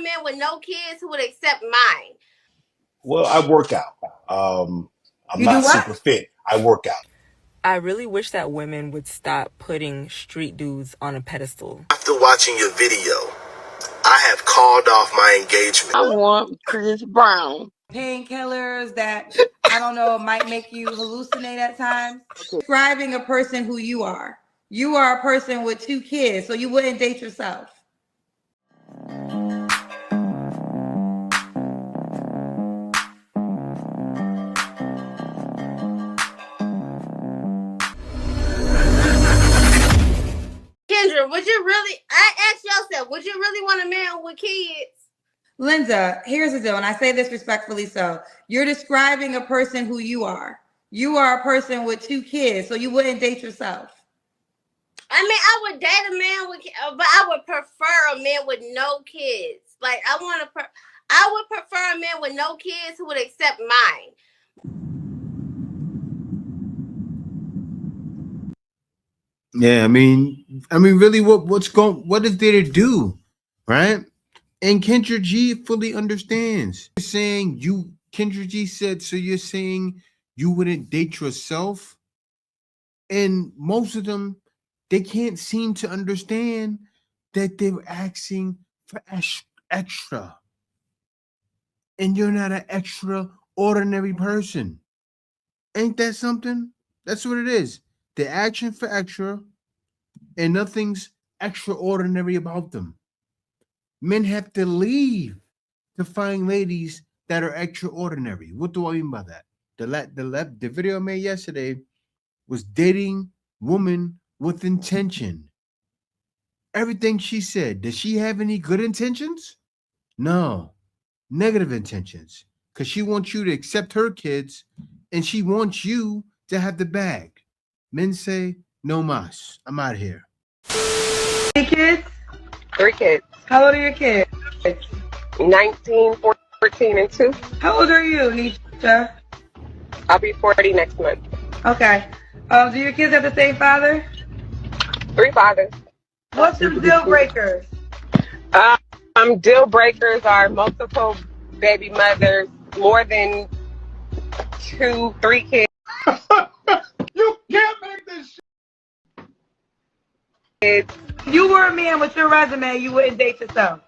man with no kids who would accept mine. Well, I work out. I'm You do not what? super fit. I work out. I really wish that women would stop putting street dudes on a pedestal. After watching your video, I have called off my engagement. I want Chris Brown. Painkillers that, I don't know, might make you hallucinate at times. Describing a person who you are. You are a person with 2 kids, so you wouldn't date yourself. Kendra, I asked yourself, would you really want a man with kids? Linda, here's the deal, and I say this respectfully so. You're describing a person who you are. You are a person with 2 kids, so you wouldn't date yourself. I mean, I would date a man with, but I would prefer a man with no kids. Like, I would prefer a man with no kids who would accept mine. Yeah, I mean, really, what is there to do, right? And Kendra G fully understands. You're saying Kendra G said, so you're saying you wouldn't date yourself, and most of them, they can't seem to understand that they're asking for extra, and you're not an extraordinary person. Ain't that something? That's what it is. They're asking for extra, and nothing's extraordinary about them. Men have to leave to find ladies that are extraordinary. What do I mean by that? The video I made yesterday was dating woman with intention. Everything she said, does she have any good intentions? No, negative intentions. Because she wants you to accept her kids, and she wants you to have the bag. Men say, no mas. I'm out of here. Any kids? 3 kids. How old are your kids? 19, 14, and 2. How old are you, Nisha? I'll be 40 next month. Okay. Do your kids have the same father? 3 fathers. What's some deal breakers? Deal breakers are multiple baby mothers, more than 2, 3 kids. You can't make this Kids. If you were a man with your resume, you wouldn't date yourself.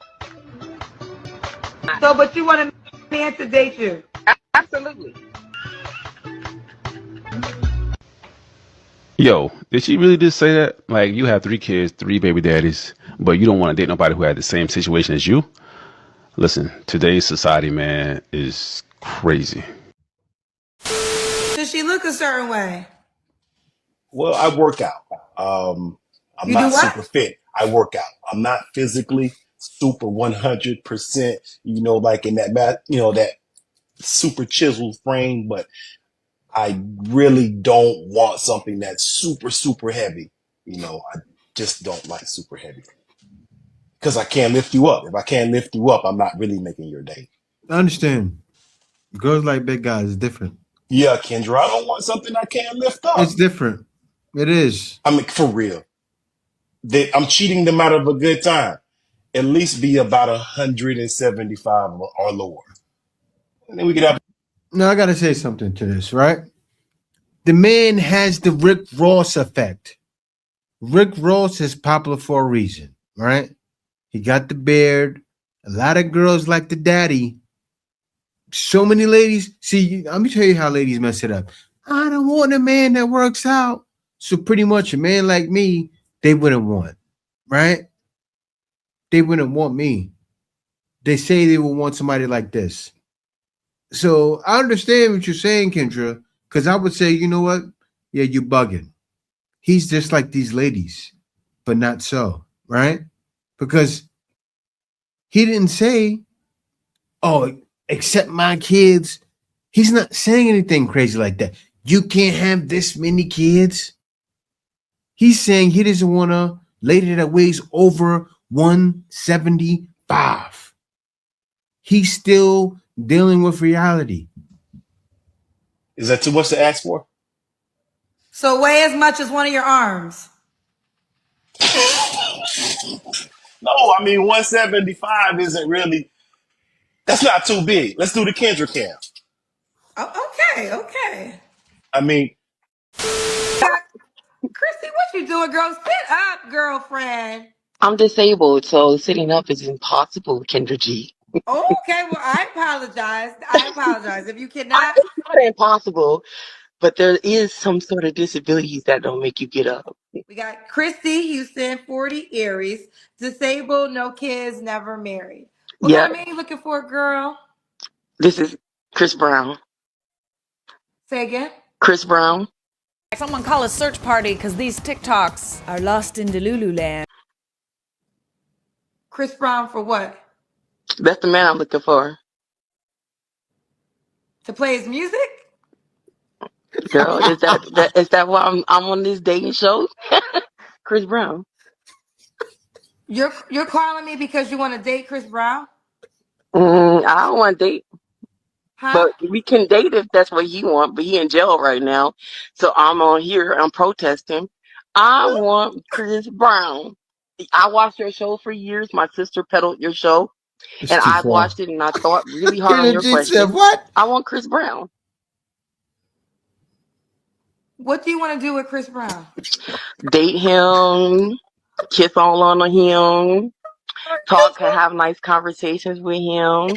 So, but you want a man to date you? Absolutely. Yo, did she really just say that? Like, you have 3 kids, 3 baby daddies, but you don't want to date nobody who had the same situation as you? Listen, today's society, man, is crazy. Does she look a certain way? Well, I work out. I'm You not do what? super fit. I work out. I'm not physically super 100%, like in that that super chiseled frame, but I really don't want something that's super, super heavy. I just don't like super heavy because I can't lift you up. If I can't lift you up, I'm not really making your day. I understand. Girls like big guys. It's different. Yeah, Kendra, I don't want something I can't lift up. It's different. It is. I mean, for real. I'm cheating them out of a good time. At least be about 175 or lower. And then we could have. Now, I got to say something to this, right? The man has the Rick Ross effect. Rick Ross is popular for a reason, right? He got the beard. A lot of girls like the daddy. So many ladies. See, let me tell you how ladies mess it up. I don't want a man that works out. So pretty much a man like me, they wouldn't want, right? They wouldn't want me. They say they would want somebody like this. So I understand what you're saying, Kendra, because I would say, you know what? Yeah, you're bugging. He's just like these ladies, but not so, right? Because he didn't say, oh, accept my kids. He's not saying anything crazy like that. You can't have this many kids. He's saying he doesn't want a lady that weighs over 175. He's still dealing with reality. Is that too much to ask for? So weigh as much as one of your arms. No, I mean 175 isn't really. That's not too big. Let's do the Kendra cam. Oh, okay. I mean, Christy, what you doing, girl? Sit up, girlfriend. I'm disabled, so sitting up is impossible, Kendra G. Okay, well, I apologize. If you cannot, It's not impossible, but there is some sort of disabilities that don't make you get up. we got Christy Houston, 40 Aries, disabled, no kids, never married. What kind Yeah, of man you looking for, girl? this is Chris Brown. Say again. Chris Brown. Someone call a search party because these TikToks are lost in Delulu land. Chris Brown for what? That's the man I'm looking for. To play his music? Girl, is that why I'm on this dating show? Chris Brown. You're calling me because you want to date Chris Brown? I don't want to date, Huh? but we can date if that's what he want. But he in jail right now, so I'm on here. I'm protesting. I want Chris Brown. I watched your show for years. My sister peddled your show, It's and too I far. watched it, and I thought really hard on your Kennedy said question. what? I want Chris Brown. What do you want to do with Chris Brown? Date him, kiss all on him, talk, have nice conversations with him,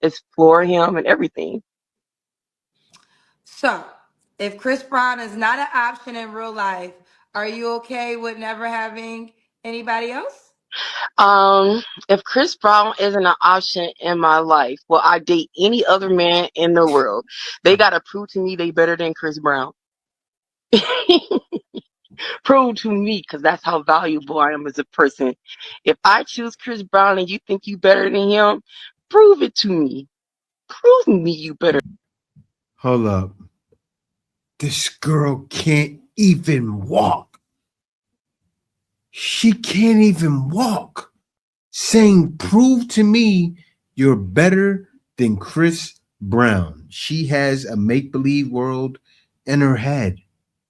explore him, and everything. So, if Chris Brown is not an option in real life, are you okay with never having anybody else? If Chris Brown isn't an option in my life, will I date any other man in the world? They gotta prove to me they better than Chris Brown. Prove to me, because that's how valuable I am as a person. If I choose Chris Brown and you think you better than him, prove it to me. Prove me you better. Hold up. This girl can't even walk. She can't even walk. Saying, prove to me you're better than Chris Brown. She has a make-believe world in her head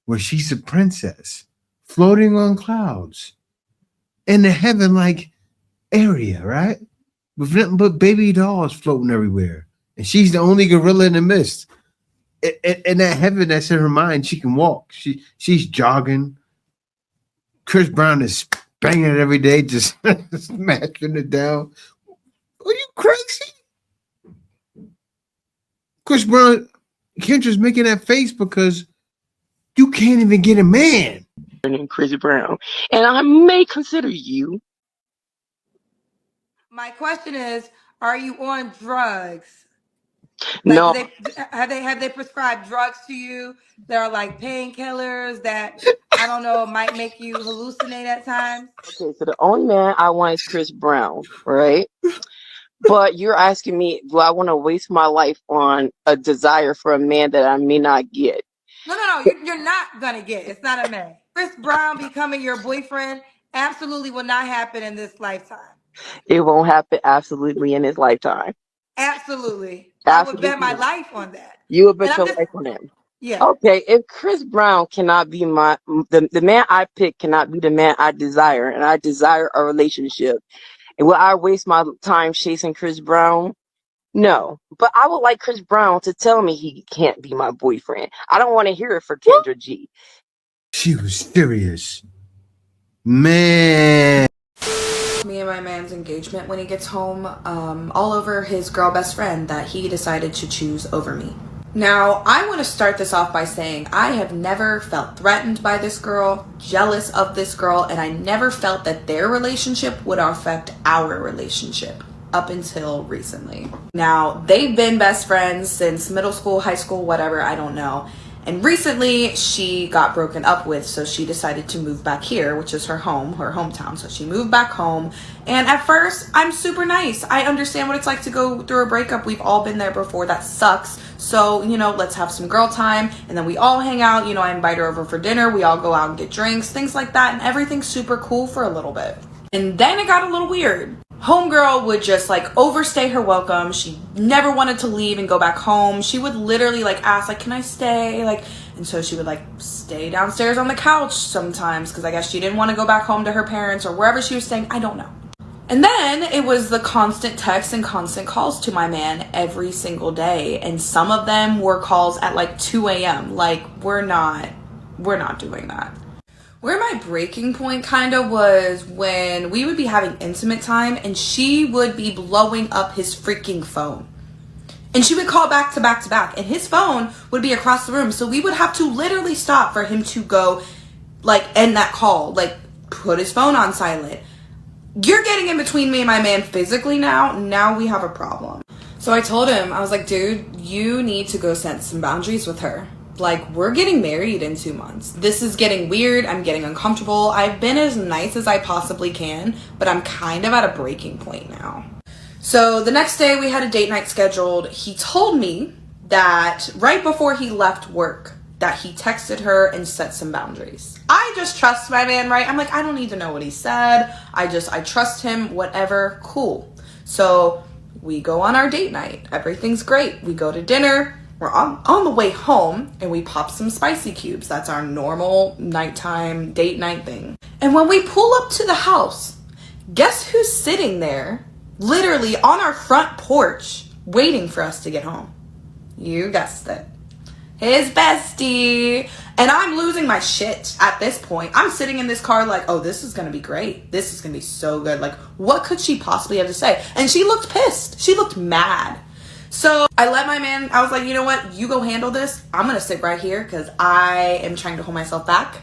where she's a princess floating on clouds in the heaven-like area, right? With nothing but baby dolls floating everywhere. And she's the only gorilla in the mist. In that heaven that's in her mind, she can walk. She's jogging. Chris Brown is banging it every day, just smashing it down. Are you crazy? Chris Brown, Kendra's making that face because you can't even get a man. Than Chris Brown. And I may consider you. My question is, are you on drugs? Like, No. have they prescribed drugs to you that are like painkillers that I don't know might make you hallucinate at times? Okay, so the only man I want is Chris Brown, right? But you're asking me, do I want to waste my life on a desire for a man that I may not get? No. You're not gonna get. It's not a man. Chris Brown becoming your boyfriend absolutely will not happen in this lifetime. It won't happen absolutely in his lifetime. Absolutely, I would bet my Absolutely. life on that. You would And bet I'm your just, life on him. yeah. Okay, if Chris Brown cannot be the man I pick cannot be the man I desire, and I desire a relationship, and will I waste my time chasing Chris Brown? No, but I would like Chris Brown to tell me he can't be my boyfriend. I don't want to hear it for Kendra G. She was serious. Man. Me and my man's engagement when he gets home, all over his girl best friend that he decided to choose over me. Now, I want to start this off by saying I have never felt threatened by this girl, jealous of this girl, and I never felt that their relationship would affect our relationship up until recently. Now, they've been best friends since middle school, high school, whatever, I don't know. And recently she got broken up with, so she decided to move back here, which is her hometown. So she moved back home. And at first, I'm super nice. I understand what it's like to go through a breakup. We've all been there before. That sucks. So, let's have some girl time. And then we all hang out. I invite her over for dinner. We all go out and get drinks, things like that. And everything's super cool for a little bit. And then it got a little weird. Homegirl would just overstay her welcome. She never wanted to leave and go back home. She would literally ask can I stay, and so she would stay downstairs on the couch sometimes because I guess she didn't want to go back home to her parents or wherever she was staying. I don't know. And then it was the constant texts and constant calls to my man every single day. And some of them were calls at like 2 a.m. Like, we're not doing that. Where my breaking point kind of was when we would be having intimate time and she would be blowing up his freaking phone. And she would call back to back to back. And his phone would be across the room. So we would have to literally stop for him to go, like, end that call. Like, put his phone on silent. You're getting in between me and my man physically now. Now we have a problem. So I told him, I was like, dude, you need to go set some boundaries with her. Like, we're getting married in 2 months. This is getting weird. I'm getting uncomfortable. I've been as nice as I possibly can, but I'm kind of at a breaking point now. So the next day we had a date night scheduled. He told me that right before he left work, that he texted her and set some boundaries. I just trust my man, right? I'm like, I don't need to know what he said. I trust him, whatever, cool. So we go on our date night. Everything's great. We go to dinner. We're on the way home and we pop some spicy cubes. That's our normal nighttime date night thing. And when we pull up to the house, guess who's sitting there, literally on our front porch, waiting for us to get home? You guessed it. His bestie. And I'm losing my shit at this point. I'm sitting in this car like, oh, this is going to be great. This is going to be so good. Like, what could she possibly have to say? And she looked pissed. She looked mad. So I let my man, I was like, you know what? You go handle this. I'm going to sit right here because I am trying to hold myself back.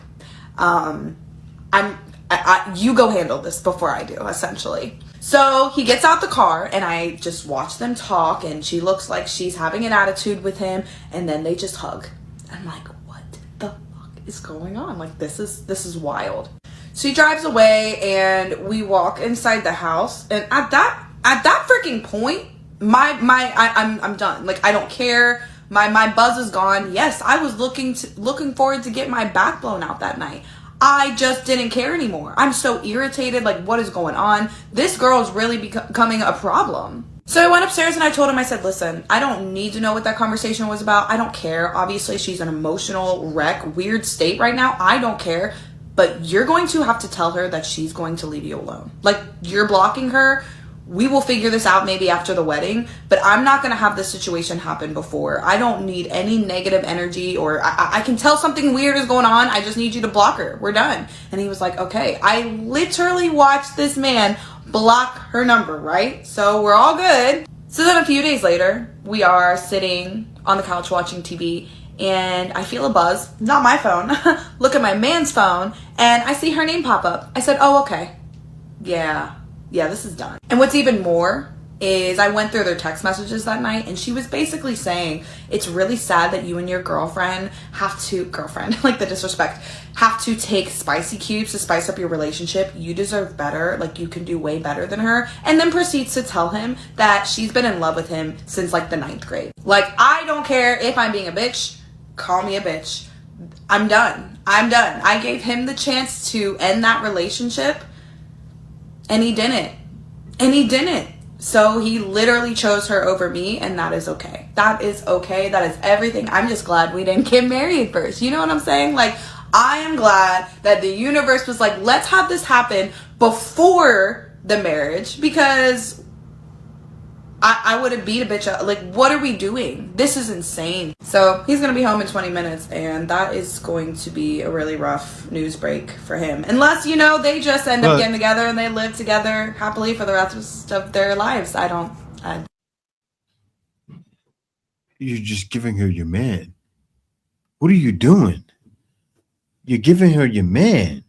You go handle this before I do, essentially. So he gets out the car and I just watch them talk and she looks like she's having an attitude with him and then they just hug. I'm like, what the fuck is going on? Like, this is wild. She drives away and we walk inside the house and at that freaking point, I'm done. Like, I don't care. My buzz is gone. Yes, I was looking forward to get my back blown out that night. I just didn't care anymore. I'm so irritated. Like, what is going on? This girl is really becoming a problem. So I went upstairs and I told him, I said, listen, I don't need to know what that conversation was about. I don't care. Obviously, she's an emotional wreck, weird state right now. I don't care. But you're going to have to tell her that she's going to leave you alone. Like, you're blocking her. We will figure this out maybe after the wedding, but I'm not going to have this situation happen before. I don't need any negative energy or I can tell something weird is going on. I just need you to block her. We're done. And he was like, okay. I literally watched this man block her number, right? So we're all good. So then a few days later, we are sitting on the couch watching TV and I feel a buzz, not my phone, look at my man's phone and I see her name pop up. I said, oh, okay. Yeah, this is done. And what's even more is I went through their text messages that night and she was basically saying, it's really sad that you and your girlfriend, like the disrespect, have to take spicy cubes to spice up your relationship. You deserve better. Like, you can do way better than her. And then proceeds to tell him that she's been in love with him since like the 9th grade. Like, I don't care if I'm being a bitch. Call me a bitch. I'm done. I gave him the chance to end that relationship. And he didn't. So he literally chose her over me, and that is okay. That is okay. That is everything. I'm just glad we didn't get married first. You know what I'm saying? Like, I am glad that the universe was like, let's have this happen before the marriage, because I would have beat a bitch up. Like, what are we doing? This is insane. So he's going to be home in 20 minutes, and that is going to be a really rough news break for him. Unless, they just end up getting together and they live together happily for the rest of their lives. You're just giving her your man. What are you doing? You're giving her your man.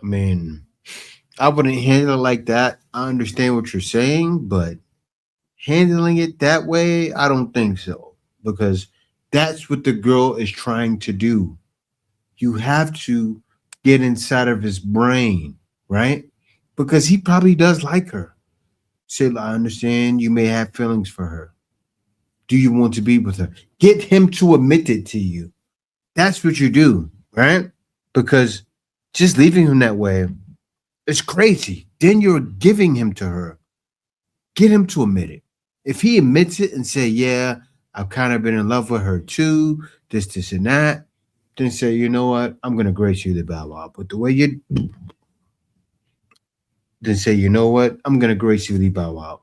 I mean, I wouldn't handle it like that. I understand what you're saying, but handling it that way, I don't think so. Because that's what the girl is trying to do. You have to get inside of his brain, right? Because he probably does like her. Say, I understand you may have feelings for her. Do you want to be with her? Get him to admit it to you. That's what you do, right? Because just leaving him that way, it's crazy. Then you're giving him to her. Get him to admit it. If he admits it and say, yeah, I've kind of been in love with her too, this, and that, then say, you know what? I'm going to grace you the bow wow. But the way you then say, you know what? I'm gonna gracefully bow out.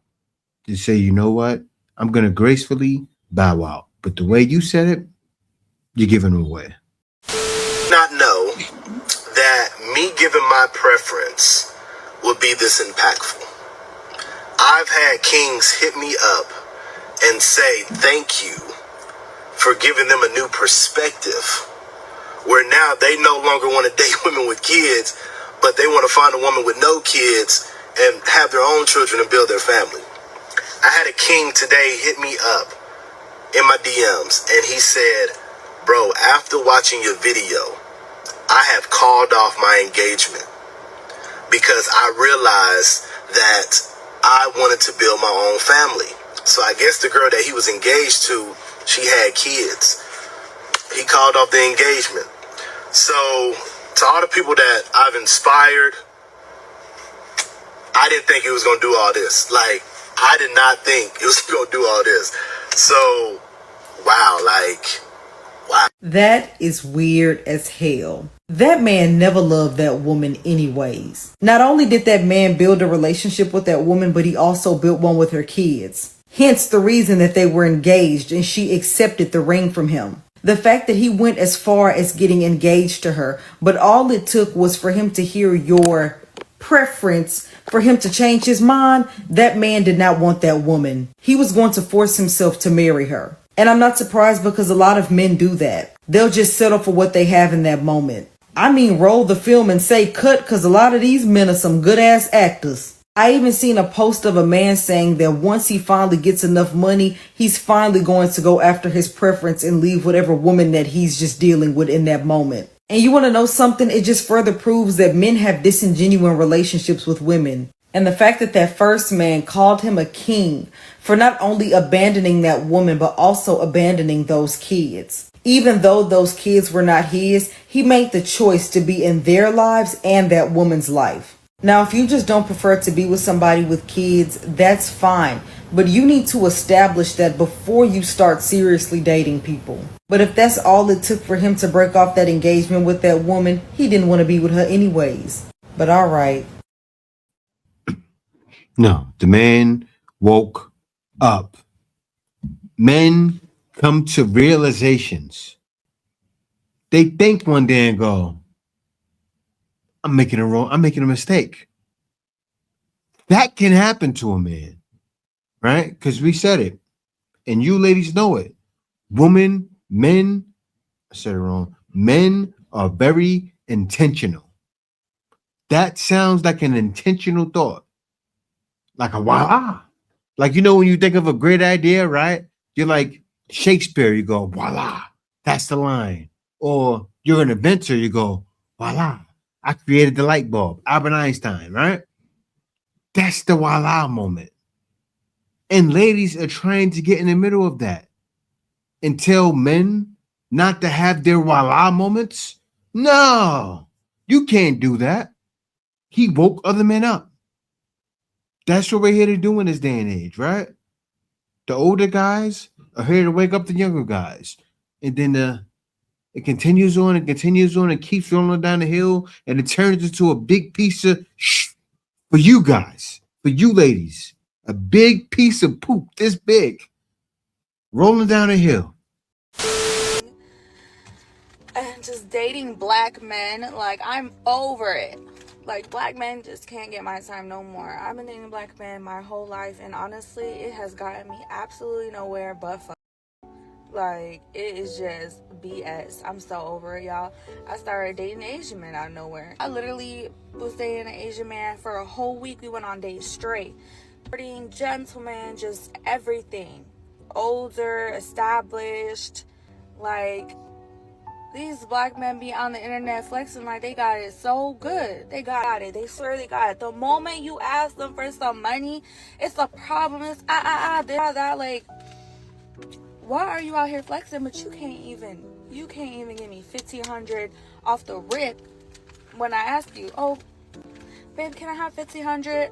Just say, you know what? I'm gonna gracefully bow out. But the way you said it, you're giving them away. Not know that me giving my preference would be this impactful. I've had kings hit me up and say thank you for giving them a new perspective, where now they no longer want to date women with kids, but they want to find a woman with no kids and have their own children and build their family. I had a king today hit me up in my DMs, and he said, bro, after watching your video, I have called off my engagement because I realized that I wanted to build my own family. So I guess the girl that he was engaged to, she had kids. He called off the engagement. So to all the people that I've inspired, I didn't think it was going to do all this. Like, I did not think it was going to do all this. So, wow, wow. That is weird as hell. That man never loved that woman anyways. Not only did that man build a relationship with that woman, but he also built one with her kids. Hence the reason that they were engaged and she accepted the ring from him. The fact that he went as far as getting engaged to her, but all it took was for him to hear your preference for him to change his mind. That man did not want that woman. He was going to force himself to marry her. And I'm not surprised, because a lot of men do that. They'll just settle for what they have in that moment. I mean, roll the film and say cut, because a lot of these men are some good ass actors. I even seen a post of a man saying that once he finally gets enough money, he's finally going to go after his preference and leave whatever woman that he's just dealing with in that moment. And you want to know something? It just further proves that men have disingenuous relationships with women. And the fact that that first man called him a king for not only abandoning that woman, but also abandoning those kids. Even though those kids were not his, he made the choice to be in their lives and that woman's life. Now, if you just don't prefer to be with somebody with kids, that's fine. But you need to establish that before you start seriously dating people. But if that's all it took for him to break off that engagement with that woman, he didn't want to be with her anyways. But all right. No, the man woke up. Men come to realizations. They think one day and go, I'm making a mistake. That can happen to a man, right? Because we said it. And you ladies know it. Men, I said it wrong. Men are very intentional. That sounds like an intentional thought. Like a voila. Like, you know, when you think of a great idea, right? You're like Shakespeare, you go, voila, that's the line. Or you're an inventor, you go, voila, I created the light bulb. Albert Einstein, right? That's the voila moment. And ladies are trying to get in the middle of that and tell men not to have their voila moments. No, you can't do that. He woke other men up. That's what we're here to do in this day and age, right? The older guys are here to wake up the younger guys. And then it continues on and continues on and keeps rolling down the hill, and it turns into a big piece of for you guys, for you ladies. A big piece of poop this big rolling down the hill. And just dating black men, like, I'm over it. Like, black men just can't get my time no more. I've been dating black men my whole life, and honestly, it has gotten me absolutely nowhere but fuck. Like, it is just BS. I'm so over it, y'all. I started dating Asian men out of nowhere. I literally was dating an Asian man for a whole week. We went on dates straight. Pretty gentleman, just everything. Older, established, like... These black men be on the internet flexing like they got it so good. They got it. They swear they got it. The moment you ask them for some money, it's a problem. It's that. Like, why are you out here flexing? But you can't even give me $1,500 off the rip when I ask you. Oh, babe, can I have $1,500?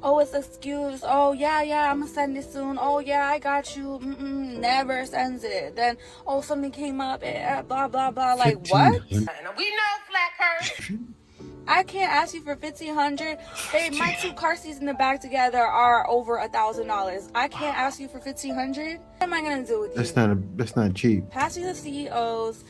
Oh, it's an excuse. Oh, yeah, I'm gonna send it soon. Oh, yeah, I got you. Never sends it. Then, oh, something came up, blah, blah, blah. Like, what? We know, Flat Purse. I can't ask you for $1,500. Babe, my 2 car seats in the back together are over $1,000. I can't ask you for $1,500. What am I gonna do with you? That's not cheap. Pass me the CEOs.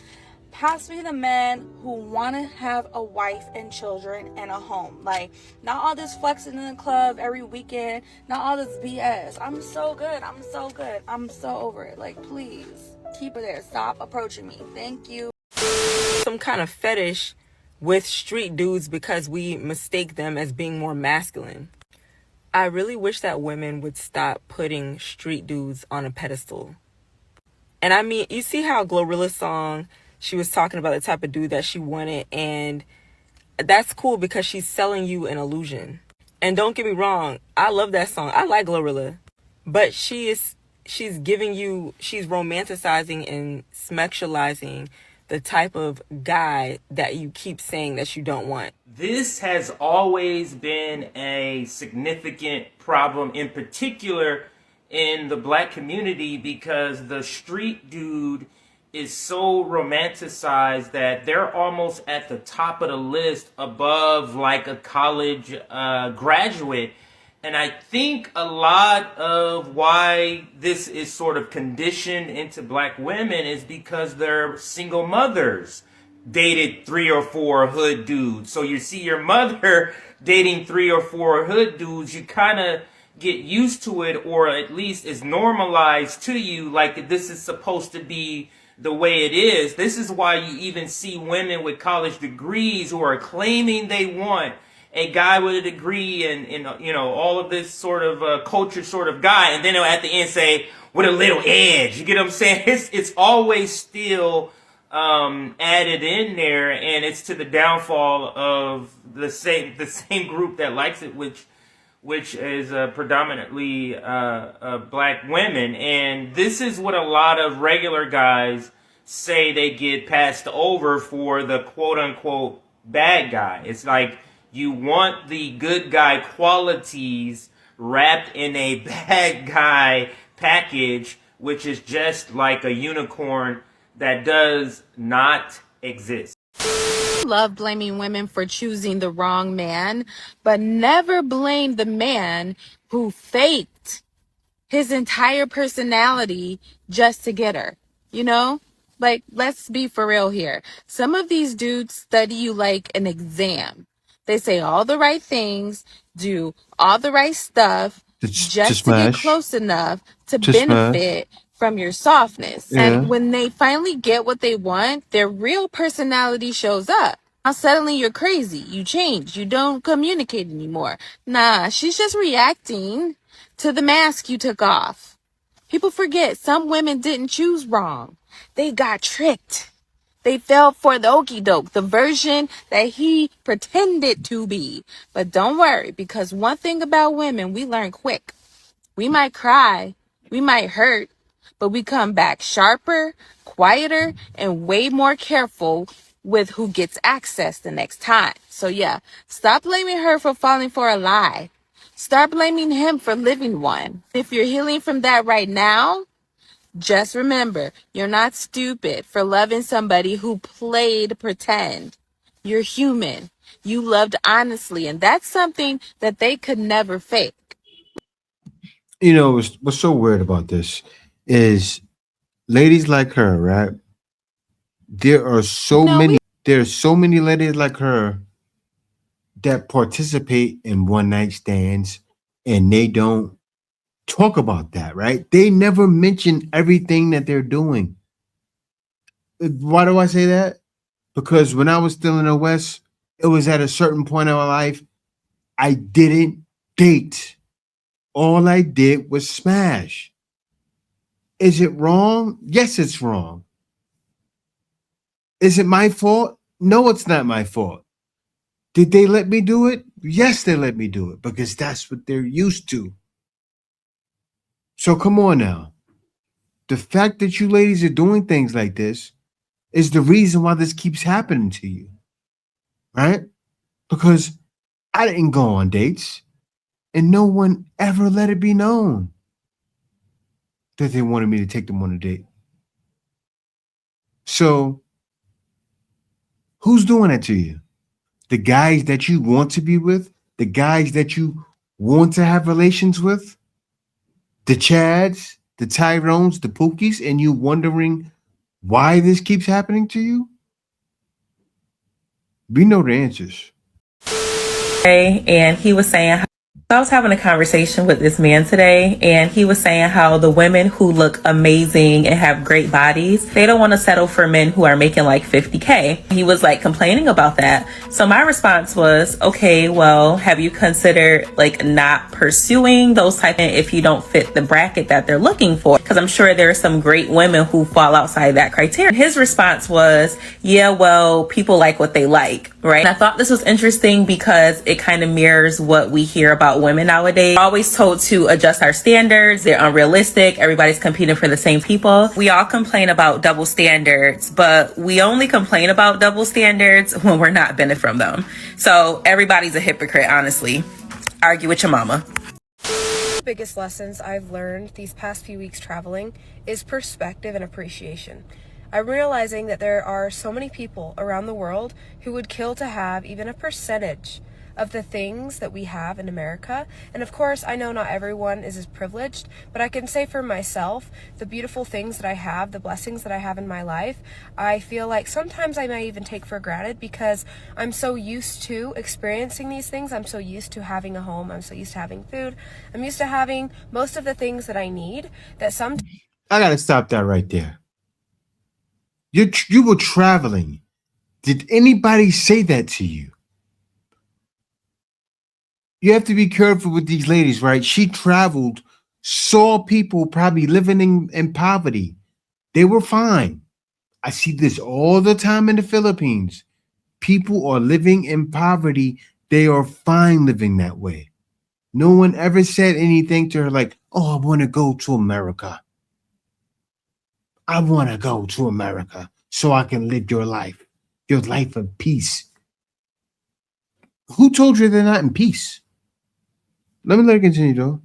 Pass me the men who want to have a wife and children and a home. Like, not all this flexing in the club every weekend. Not all this BS. I'm so good. I'm so good. I'm so over it. Like, please keep it there. Stop approaching me. Thank you. Some kind of fetish with street dudes because we mistake them as being more masculine. I really wish that women would stop putting street dudes on a pedestal. And I mean, you see how Glorilla's song, she was talking about the type of dude that she wanted, and that's cool because she's selling you an illusion. And don't get me wrong, I love that song. I like Glorilla. But she's romanticizing and sexualizing the type of guy that you keep saying that you don't want. This has always been a significant problem, in particular in the black community, because the street dude is so romanticized that they're almost at the top of the list above like a college graduate. And I think a lot of why this is sort of conditioned into black women is because they're single mothers, dated 3 or 4 hood dudes. So you see your mother dating 3 or 4 hood dudes, you kind of get used to it, or at least is normalized to you, like this is supposed to be the way it is. This is why you even see women with college degrees who are claiming they want a guy with a degree and you know, all of this sort of culture sort of guy, and then they'll at the end say with a little edge. You get what I'm saying? It's always still added in there, and it's to the downfall of the same group that likes it, which is predominantly black women. And this is what a lot of regular guys say they get passed over for the quote unquote bad guy. It's like you want the good guy qualities wrapped in a bad guy package, which is just like a unicorn that does not exist. Love blaming women for choosing the wrong man, but never blame the man who faked his entire personality just to get her. You know? Like, let's be for real here. Some of these dudes study you like an exam. They say all the right things, do all the right stuff, just to get close enough to benefit from your softness. Yeah. And when they finally get what they want, their real personality shows up. Now suddenly you're crazy. You change. You don't communicate anymore. Nah, she's just reacting to the mask you took off. People forget some women didn't choose wrong. They got tricked. They fell for the okie doke, the version that he pretended to be. But don't worry, because one thing about women, we learn quick. We might cry, we might hurt, but we come back sharper, quieter, and way more careful with who gets access the next time. So yeah, stop blaming her for falling for a lie. Start blaming him for living one. If you're healing from that right now, just remember, you're not stupid for loving somebody who played pretend. You're human. You loved honestly, and that's something that they could never fake. You know, what's so weird about this is ladies like her, right? There's so many ladies like her that participate in one night stands, and they don't talk about that, right? They never mention everything that they're doing. Why do I say that? Because when I was still in the West, it was at a certain point in my life, I didn't date. All I did was smash. Is it wrong? Yes, it's wrong. Is it my fault? No, it's not my fault. Did they let me do it? Yes, they let me do it because that's what they're used to. So come on now. The fact that you ladies are doing things like this is the reason why this keeps happening to you, right? Because I didn't go on dates and no one ever let it be known that they wanted me to take them on a date. So who's doing that to you? the guys that you want to be with, the guys that you want to have relations with, the Chads, the Tyrones, the Pookies, and you wondering why this keeps happening to you? We know the answers. And he was saying, I was having a conversation with this man today, and he was saying how the women who look amazing and have great bodies, they don't want to settle for men who are making like 50K. He was like complaining about that. So my response was, okay, well, have you considered like not pursuing those type of if you don't fit the bracket that they're looking for? Because I'm sure there are some great women who fall outside that criteria. His response was, yeah, well, people like what they like, right? And I thought this was interesting because it kind of mirrors what we hear about women nowadays. We're always told to adjust our standards. They're unrealistic. Everybody's competing for the same people. We all complain about double standards, but we only complain about double standards when we're not benefiting from them. So everybody's a hypocrite, honestly. Argue with your mama. Biggest lessons I've learned these past few weeks traveling is perspective and appreciation. I'm realizing that there are so many people around the world who would kill to have even a percentage of the things that we have in America. And of course, I know not everyone is as privileged, but I can say for myself, the beautiful things that I have, the blessings that I have in my life, I feel like sometimes I may even take for granted because I'm so used to experiencing these things. I'm so used to having a home. I'm so used to having food. I'm used to having most of the things that I need that sometimes... I gotta stop that right there. You were traveling. Did anybody say that to you? You have to be careful with these ladies, right? She traveled, saw people probably living in poverty. They were fine. I see this all the time in the Philippines. People are living in poverty. They are fine living that way. No one ever said anything to her like, oh, I want to go to America. I want to go to America so I can live your life of peace. Who told you they're not in peace? Let me continue, though.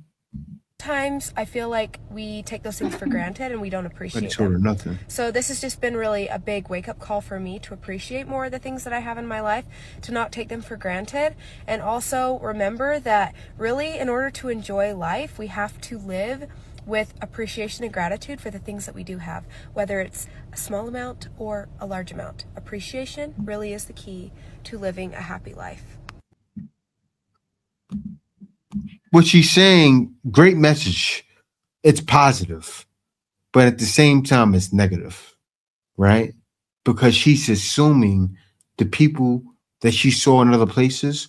Sometimes I feel like we take those things for granted and we don't appreciate them. Nothing. So this has just been really a big wake-up call for me to appreciate more of the things that I have in my life, to not take them for granted, and also remember that really in order to enjoy life, we have to live with appreciation and gratitude for the things that we do have, whether it's a small amount or a large amount. Appreciation really is the key to living a happy life. What she's saying, great message. It's positive, but at the same time, it's negative, right? Because she's assuming the people that she saw in other places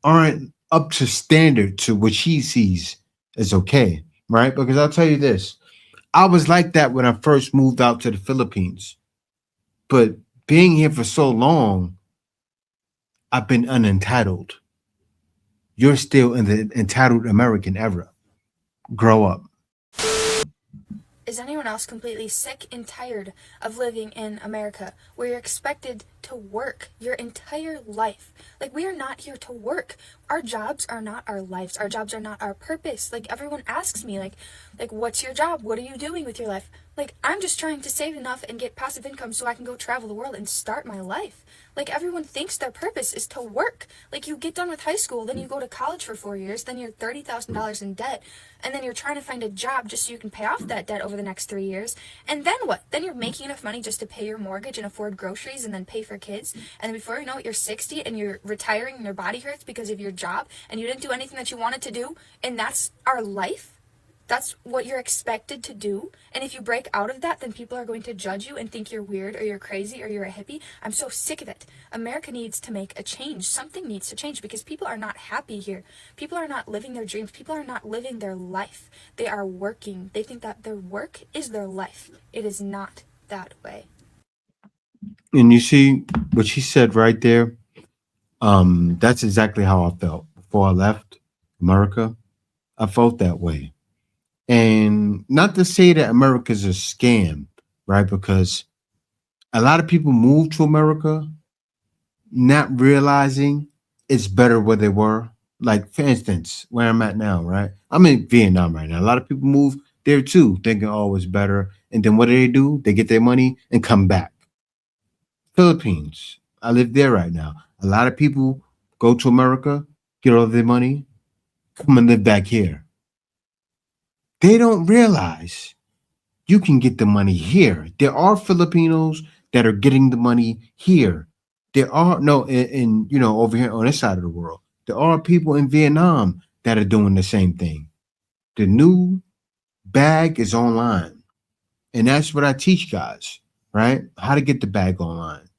aren't up to standard to what she sees as okay, right? Because I'll tell you this, I was like that when I first moved out to the Philippines, but being here for so long, I've been unentitled. You're still in the entitled American era. Grow up. Is anyone else completely sick and tired of living in America where you're expected to work your entire life? Like, we are not here to work. Our jobs are not our lives. Our jobs are not our purpose. Like, everyone asks me, like, what's your job? What are you doing with your life? Like, I'm just trying to save enough and get passive income so I can go travel the world and start my life. Like, everyone thinks their purpose is to work. Like, you get done with high school, then you go to college for 4 years, then you're $30,000 in debt, and then you're trying to find a job just so you can pay off that debt over the next 3 years. And then what? Then you're making enough money just to pay your mortgage and afford groceries and then pay for kids. And then before you know it, you're 60 and you're retiring and your body hurts because of your job and you didn't do anything that you wanted to do. And that's our life. That's what you're expected to do. And if you break out of that, then people are going to judge you and think you're weird or you're crazy or you're a hippie. I'm so sick of it. America needs to make a change. Something needs to change because people are not happy here. People are not living their dreams. People are not living their life. They are working. They think that their work is their life. It is not that way. And you see what she said right there? That's exactly how I felt before I left America. I felt that way. And not to say that America's a scam, right? Because a lot of people move to America not realizing it's better where they were. Like, for instance, where I'm at now, right? I'm in Vietnam right now. A lot of people move there too, thinking, oh, it's better. And then what do? They get their money and come back. Philippines, I live there right now. A lot of people go to America, get all their money, come and live back here. They don't realize you can get the money here. There are Filipinos that are getting the money here. There are in over here on this side of the world, there are people in Vietnam that are doing the same thing. The new bag is online. And that's what I teach guys, right? How to get the bag online.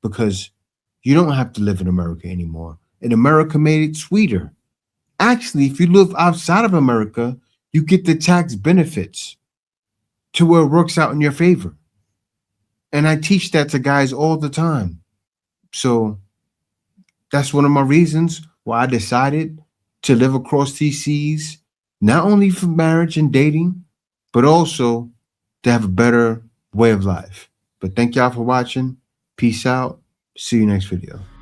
Because you don't have to live in America anymore. And America made it sweeter. Actually, if you live outside of America, you get the tax benefits to where it works out in your favor. And I teach that to guys all the time. So that's one of my reasons why I decided to live across these seas, not only for marriage and dating, but also to have a better way of life. But thank y'all for watching. Peace out. See you next video.